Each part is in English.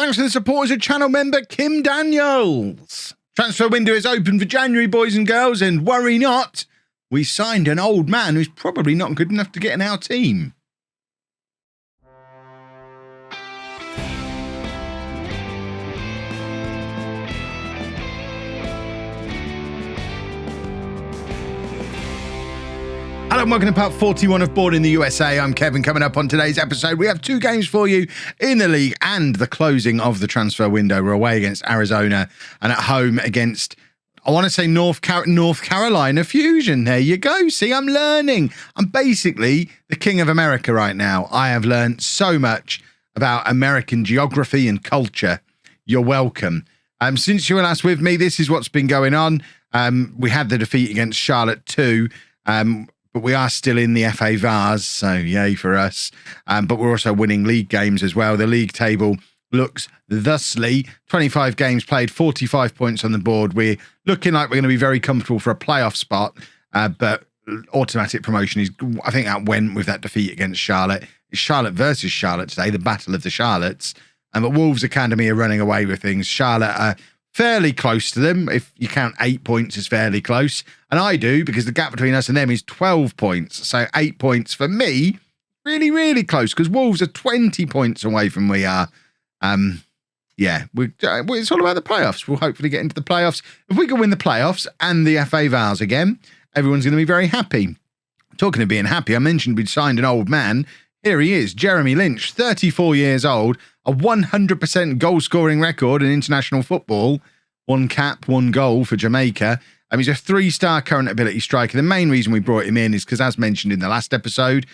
Thanks to the support as a channel member, Kim Daniels. Transfer window is open for January, boys and girls, and worry not, we signed an old man who's probably not good enough to get in our team. Hello and welcome to part 41 of Bourne in the USA. I'm Kevin. Coming up on today's episode, we have two games for you in the league and the closing of the transfer window. We're away against Arizona and at home against, I want to say North Carolina Fusion. There you go. See, I'm learning. I'm basically the king of America right now. I have learned so much about American geography and culture. You're welcome. Since you were last with me, this is what's been going on. We had the defeat against Charlotte 2. But we are still in the FA Vars, so yay for us. But we're also winning league games as well. The league table looks thusly. 25 games played, 45 points on the board. We're looking like we're going to be very comfortable for a playoff spot. But automatic promotion is, I think that went with that defeat against Charlotte. It's Charlotte versus Charlotte today, the battle of the Charlottes. But Wolves Academy are running away with things. Charlotte are fairly close to them. If you count 8 points as fairly close. And I do, because the gap between us and them is 12 points. So 8 points for me, really, really close, because Wolves are 20 points away from we are. Yeah, it's all about the playoffs. We'll hopefully get into the playoffs. If we can win the playoffs and the FA Vars again, everyone's going to be very happy. Talking of being happy, I mentioned we'd signed an old man. Here he is, Jeremy Lynch, 34 years old, a 100% goal-scoring record in international football. 1 cap, 1 goal for Jamaica. He's a 3-star current ability striker. The main reason we brought him in is because, as mentioned in the last episode,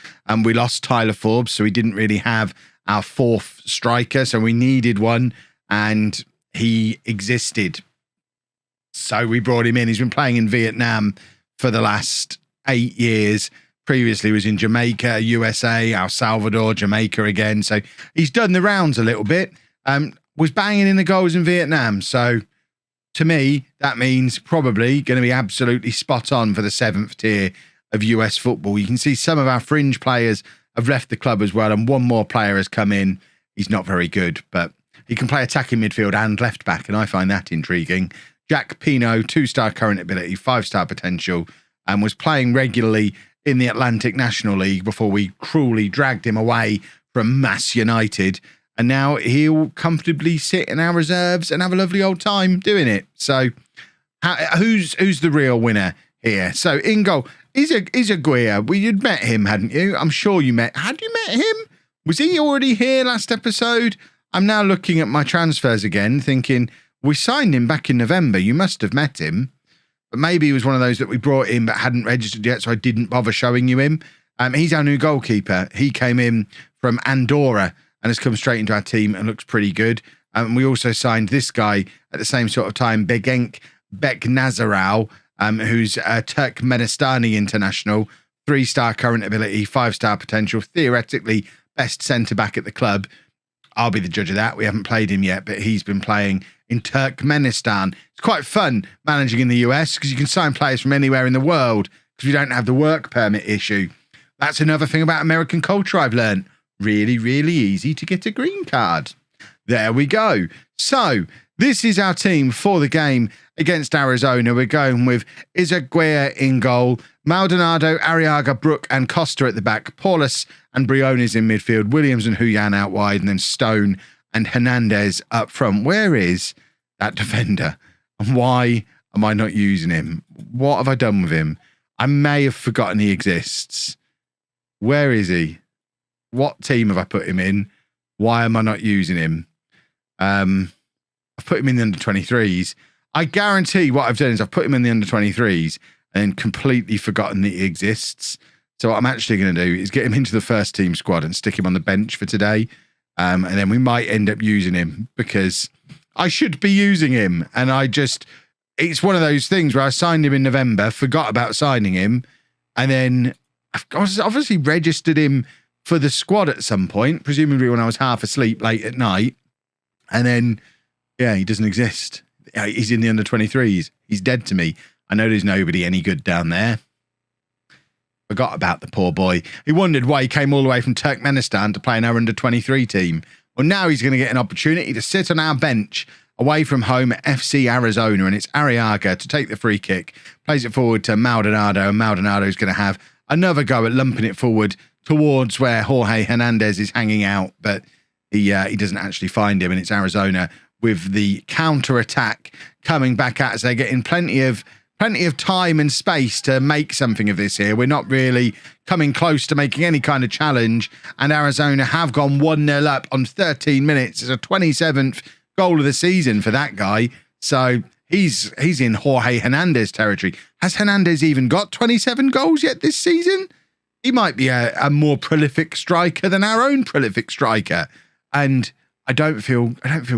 we lost Tyler Forbes, so we didn't really have our 4th striker, so we needed one, and he existed. So we brought him in. He's been playing in Vietnam for the last 8 years. Previously was in Jamaica, USA, El Salvador, Jamaica again. So he's done the rounds a little bit. Was banging in the goals in Vietnam. So to me, that means probably going to be absolutely spot on for the 7th tier of US football. You can see some of our fringe players have left the club as well. And one more player has come in. He's not very good, but he can play attacking midfield and left back. And I find that intriguing. Jack Pino, 2-star current ability, 5-star potential, and was playing regularly in the Atlantic National League before we cruelly dragged him away from Mass United. And now he'll comfortably sit in our reserves and have a lovely old time doing it. So who's the real winner here? So in goal, Izaguirre. Well, you'd met him, hadn't you? I'm sure you met. Had you met him? Was he already here last episode? I'm now looking at my transfers again, thinking, we signed him back in November. You must have met him. But maybe he was one of those that we brought in but hadn't registered yet, so I didn't bother showing you him. He's our new goalkeeper. He came in from Andorra and has come straight into our team and looks pretty good. We also signed this guy at the same sort of time, Begenk Beknazarov, who's a Turkmenistani international, 3-star current ability, 5-star potential, theoretically best centre-back at the club. I'll be the judge of that. We haven't played him yet, but he's been playing in Turkmenistan. It's quite fun managing in the US because you can sign players from anywhere in the world because we don't have the work permit issue. That's another thing about American culture I've learned. Really, really easy to get a green card. There we go. So this is our team for the game against Arizona. We're going with Izaguirre in goal, Maldonado, Arriaga, Brook and Costa at the back, Paulus and Briones in midfield, Williams and Huyan out wide, and then Stone and Hernandez up front. Where is that defender? And why am I not using him? What have I done with him? I may have forgotten he exists. Where is he? What team have I put him in? Why am I not using him? I've put him in the under-23s. I guarantee what I've done is I've put him in the under-23s and completely forgotten that he exists. So what I'm actually going to do is get him into the first team squad and stick him on the bench for today. And then we might end up using him because I should be using him. And it's one of those things where I signed him in November, forgot about signing him. And then I've obviously registered him for the squad at some point, presumably when I was half asleep late at night. And then, yeah, he doesn't exist. He's in the under-23s. He's dead to me. I know there's nobody any good down there. Forgot about the poor boy. He wondered why he came all the way from Turkmenistan to play in our under-23 team Well, now he's going to get an opportunity to sit on our bench away from home at FC Arizona, and it's Arriaga to take the free kick, plays it forward to Maldonado, and Maldonado's going to have another go at lumping it forward towards where Jorge Hernandez is hanging out, but he doesn't actually find him, and it's Arizona with the counter-attack coming back at us. They're getting plenty of time and space to make something of this here. We're not really coming close to making any kind of challenge, and Arizona have gone 1-0 up on 13 minutes. It's a 27th goal of the season for that guy, so he's in Jorge Hernandez territory. Has Hernandez even got 27 goals yet this season? He might be a more prolific striker than our own prolific striker, and I don't feel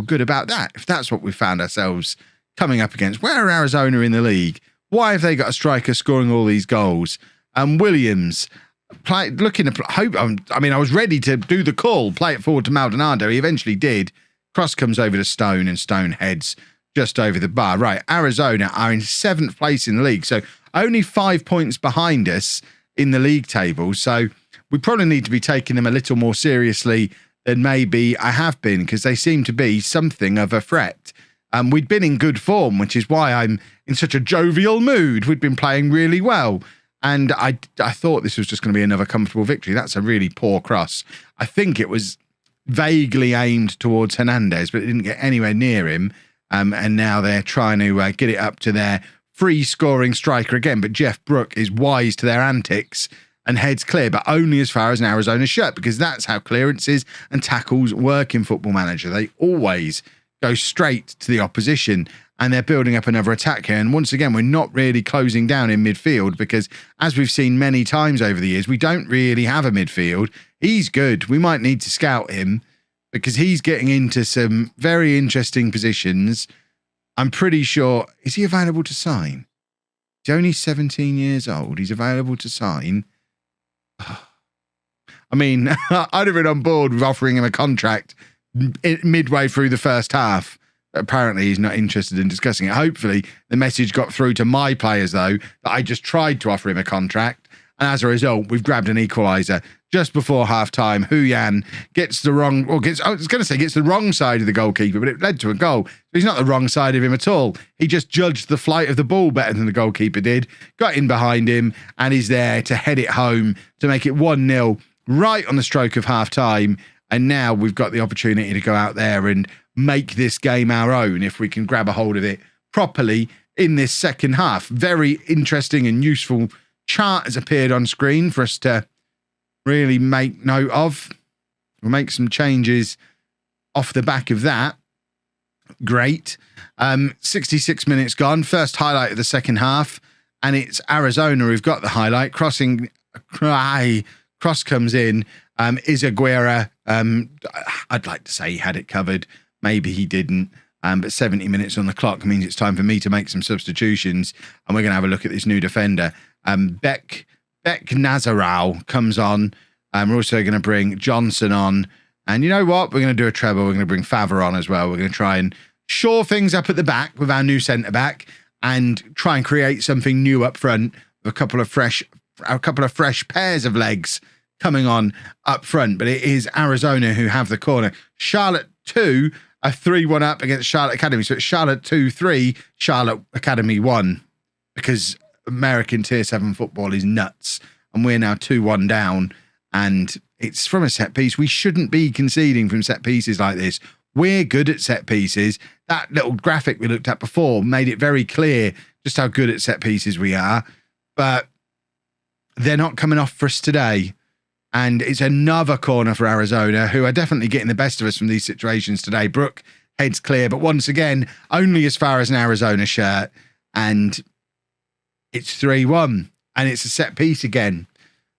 good about that. If that's what we found ourselves coming up against, where are Arizona in the league? Why have they got a striker scoring all these goals? Williams I was ready to do the call, play it forward to Maldonado. He eventually did. Cross comes over to Stone, and Stone heads just over the bar. Right, Arizona are in 7th place in the league, so only 5 points behind us in the league table. So we probably need to be taking them a little more seriously than maybe I have been, because they seem to be something of a threat. We'd been in good form, which is why I'm in such a jovial mood. We'd been playing really well, and I thought this was just going to be another comfortable victory. That's a really poor cross. I think it was vaguely aimed towards Hernandez, but it didn't get anywhere near him. And now they're trying to get it up to their free-scoring striker again. But Jeff Brook is wise to their antics and heads clear, but only as far as an Arizona shirt, because that's how clearances and tackles work in Football Manager. They always go straight to the opposition, and they're building up another attack here. And once again, we're not really closing down in midfield, because as we've seen many times over the years, we don't really have a midfield. He's good. We might need to scout him, because he's getting into some very interesting positions. I'm pretty sure, is he available to sign? He's only 17 years old. He's available to sign. I mean, I'd have been on board with offering him a contract midway through the first half. Apparently, he's not interested in discussing it. Hopefully, the message got through to my players, though, that I just tried to offer him a contract. And as a result, we've grabbed an equaliser just before half-time. Huyan gets the wrong side of the goalkeeper, but it led to a goal. So he's not the wrong side of him at all. He just judged the flight of the ball better than the goalkeeper did, got in behind him, and is there to head it home to make it 1-0 right on the stroke of half-time. And now we've got the opportunity to go out there and make this game our own if we can grab a hold of it properly in this second half. Very interesting and useful chart has appeared on screen for us to really make note of. We'll make some changes off the back of that. Great. 66 minutes gone. First highlight of the second half, and it's Arizona who've got the highlight. Cross comes in. Izaguirre, I'd like to say he had it covered. Maybe he didn't. But 70 minutes on the clock means it's time for me to make some substitutions, and we're going to have a look at this new defender. Beck Nazarau comes on. We're also going to bring Johnson on. And you know what? We're going to do a treble. We're going to bring Favre on as well. We're going to try and shore things up at the back with our new centre-back and try and create something new up front with a couple of fresh pairs of legs coming on up front. But it is Arizona who have the corner. Charlotte 2 are 3-1 up against Charlotte Academy. So it's Charlotte 2-3, Charlotte Academy 1, because American Tier 7 football is nuts. And we're now 2-1 down, and it's from a set piece. We shouldn't be conceding from set pieces like this. We're good at set pieces. That little graphic we looked at before made it very clear just how good at set pieces we are. But they're not coming off for us today. And it's another corner for Arizona, who are definitely getting the best of us from these situations today. Brook heads clear, but once again, only as far as an Arizona shirt. And it's 3-1, and it's a set piece again.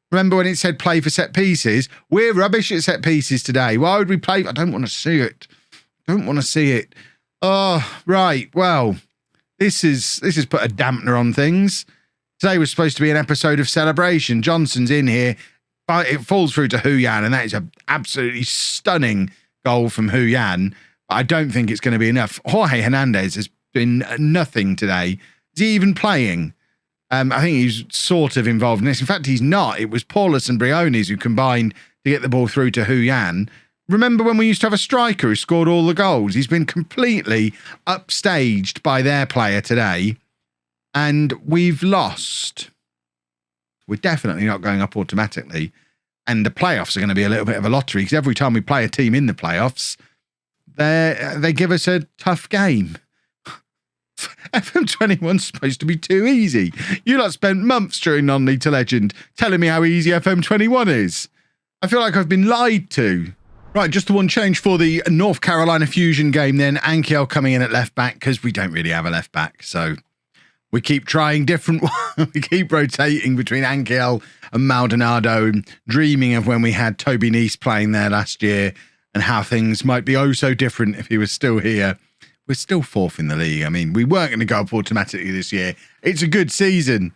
Remember when it said play for set pieces? We're rubbish at set pieces today. Why would we play? I don't want to see it. Oh, right. Well, this has put a dampener on things. Today was supposed to be an episode of celebration. Johnson's in here. It falls through to Huyan, and that is an absolutely stunning goal from Huyan. But I don't think it's going to be enough. Jorge Hernandez has been nothing today. Is he even playing? I think he's sort of involved in this. In fact, he's not. It was Paulus and Briones who combined to get the ball through to Huyan. Remember when we used to have a striker who scored all the goals? He's been completely upstaged by their player today, and we've lost. We're definitely not going up automatically, and the playoffs are going to be a little bit of a lottery because every time we play a team in the playoffs, they give us a tough game. FM21's supposed to be too easy. You lot spent months during non-league to legend telling me how easy FM21 is. I feel like I've been lied to. Right, just the one change for the North Carolina Fusion game then. Ankiel coming in at left back because we don't really have a left back. So we keep trying different we keep rotating between Ankiel and Maldonado and dreaming of when we had Toby Neese playing there last year and how things might be oh so different if he was still here. We're still fourth in the league. I mean, we weren't going to go up automatically this year. It's a good season.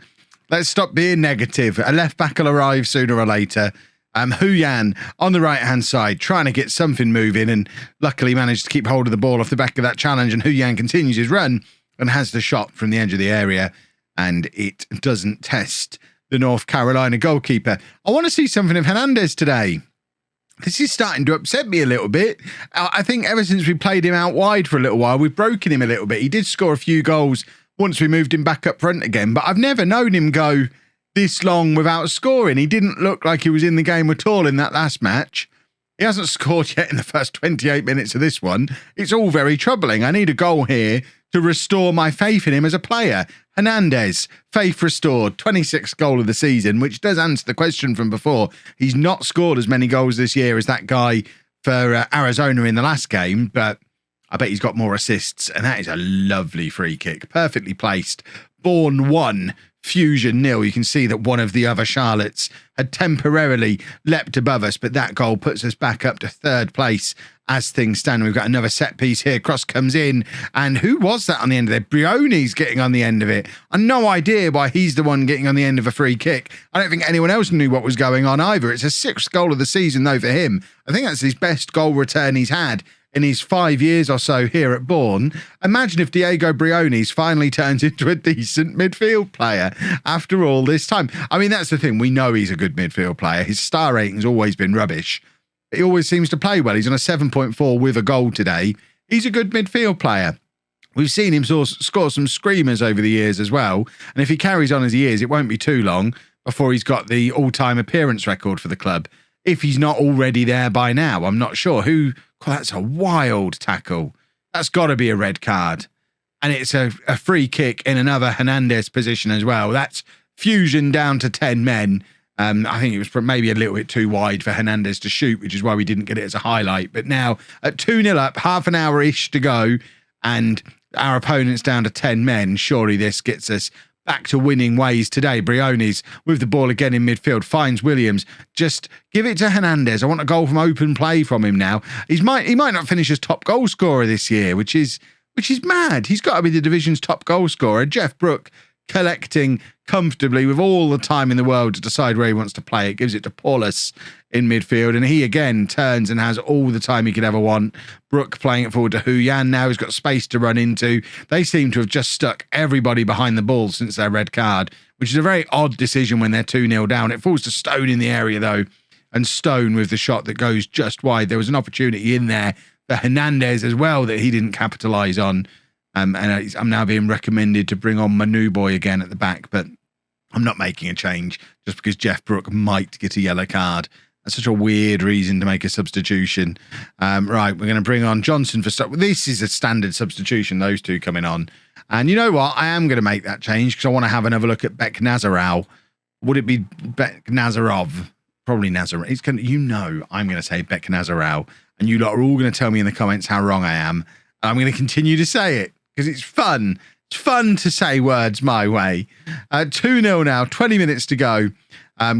Let's stop being negative. A left back will arrive sooner or later. Huyan on the right-hand side, trying to get something moving and luckily managed to keep hold of the ball off the back of that challenge, and Huyan continues his run and has the shot from the edge of the area, and it doesn't test the North Carolina goalkeeper. I want to see something of Hernandez today. This is starting to upset me a little bit. I think ever since we played him out wide for a little while, we've broken him a little bit. He did score a few goals once we moved him back up front again, but I've never known him go this long without scoring. He didn't look like he was in the game at all in that last match. He hasn't scored yet in the first 28 minutes of this one. It's all very troubling. I need a goal here to restore my faith in him as a player. Hernandez, faith restored, 26th goal of the season, which does answer the question from before. He's not scored as many goals this year as that guy for Arizona in the last game, but I bet he's got more assists, and that is a lovely free kick. Perfectly placed. Bourne 1, Fusion 0. You can see that one of the other Charlottes had temporarily leapt above us, but that goal puts us back up to third place as things stand. We've got another set piece here. Cross comes in, and who was that on the end of it? Brioni's getting on the end of it. I've no idea why he's the one getting on the end of a free kick. I don't think anyone else knew what was going on either. It's a 6th goal of the season, though, for him. I think that's his best goal return he's had in his 5 years or so here at Bourne. Imagine if Diego Brioni's finally turns into a decent midfield player after all this time. I mean, that's the thing. We know he's a good midfield player. His star rating's always been rubbish. He always seems to play well. He's on a 7.4 with a goal today. He's a good midfield player. We've seen him score some screamers over the years as well. And if he carries on as he is, it won't be too long before he's got the all-time appearance record for the club. If he's not already there by now, I'm not sure. That's a wild tackle. That's got to be a red card. And it's a free kick in another Hernandez position as well. That's Fusion down to 10 men. I think it was maybe a little bit too wide for Hernandez to shoot, which is why we didn't get it as a highlight. But now at 2-0 up, half an hour-ish to go, and our opponent's down to 10 men. Surely this gets us back to winning ways today. Brioni's with the ball again in midfield, finds Williams. Just give it to Hernandez. I want a goal from open play from him now. He might not finish as top goal scorer this year, which is mad. He's got to be the division's top goal scorer. Jeff Brook collecting comfortably with all the time in the world to decide where he wants to play it. Gives it to Paulus in midfield, and he again turns and has all the time he could ever want. Brook playing it forward to Huyan now. He's got space to run into. They seem to have just stuck everybody behind the ball since their red card, which is a very odd decision when they're 2-0 down. It falls to Stone in the area though, and Stone with the shot that goes just wide. There was an opportunity in there for Hernandez as well that he didn't capitalise on. And I'm now being recommended to bring on Manu Boy again at the back, but I'm not making a change just because Jeff Brook might get a yellow card. That's such a weird reason to make a substitution. Right, we're going to bring on Johnson for stuff. This is a standard substitution, those two coming on. And you know what? I am going to make that change because I want to have another look at Beck Nazarov. Would it be Beck Nazarov? Probably Nazarov. I'm going to say Beck Nazarov. And you lot are all going to tell me in the comments how wrong I am. And I'm going to continue to say it because it's fun. It's fun to say words my way. 2-0 now, 20 minutes to go.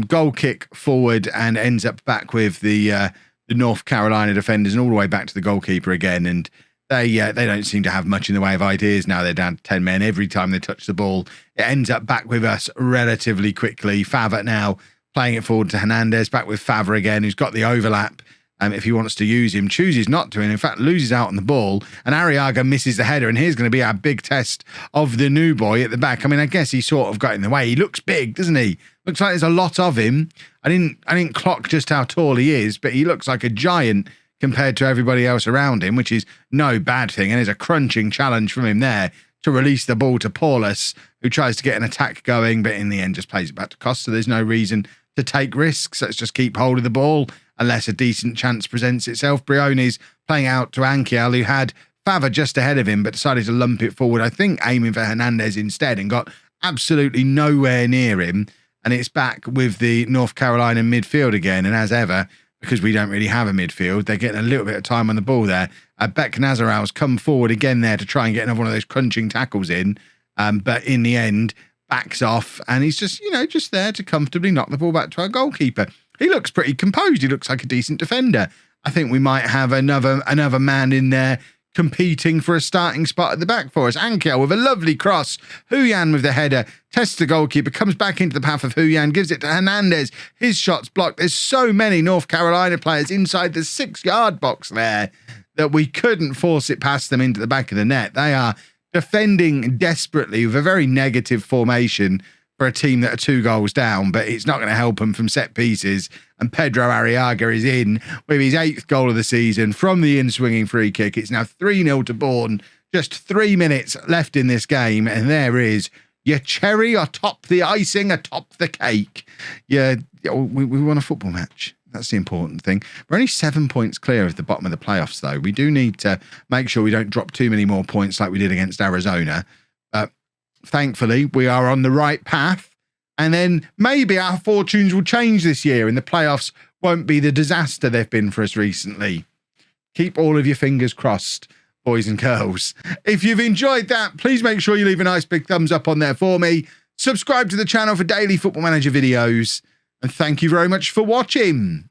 Goal kick forward and ends up back with the North Carolina defenders and all the way back to the goalkeeper again. And they don't seem to have much in the way of ideas now. They're down to 10 men. Every time they touch the ball, it ends up back with us relatively quickly. Favre now playing it forward to Hernandez, back with Favre again, who's got the overlap. If he wants to use him, chooses not to, and in fact loses out on the ball, and Arriaga misses the header, and here's going to be our big test of the new boy at the back. I mean, I guess he sort of got in the way. He looks big, doesn't he? Looks like there's a lot of him. I didn't clock just how tall he is, but he looks like a giant compared to everybody else around him, which is no bad thing. And there's a crunching challenge from him there to release the ball to Paulus, who tries to get an attack going, but in the end just plays it back to Costa. There's no reason to take risks. Let's just keep hold of the ball unless a decent chance presents itself. Brione's playing out to Ankiel, who had Fava just ahead of him, but decided to lump it forward, I think aiming for Hernandez instead, and got absolutely nowhere near him. And it's back with the North Carolina midfield again. And as ever, because we don't really have a midfield, they're getting a little bit of time on the ball there. Beck Nazaral's come forward again there to try and get another one of those crunching tackles in. But in the end, backs off, and he's just, just there to comfortably knock the ball back to our goalkeeper. He looks pretty composed. He looks like a decent defender. I think we might have another man in there competing for a starting spot at the back for us. Ankiel with a lovely cross. Huyan with the header. Tests the goalkeeper. Comes back into the path of Huyan. Gives it to Hernandez. His shot's blocked. There's so many North Carolina players inside the 6-yard box there that we couldn't force it past them into the back of the net. They are defending desperately with a very negative formation for a team that are 2 goals down, but it's not going to help them from set pieces. And Pedro Arriaga is in with his 8th goal of the season from the in-swinging free kick. It's now 3-0 to Bourne. Just 3 minutes left in this game, and there is your cherry atop the icing, atop the cake. Yeah, we won a football match. That's the important thing. We're only 7 points clear of the bottom of the playoffs, though. We do need to make sure we don't drop too many more points like we did against Arizona. Thankfully, we are on the right path. And then maybe our fortunes will change this year and the playoffs won't be the disaster they've been for us recently. Keep all of your fingers crossed, boys and girls. If you've enjoyed that, please make sure you leave a nice big thumbs up on there for me. Subscribe to the channel for daily Football Manager videos. And thank you very much for watching.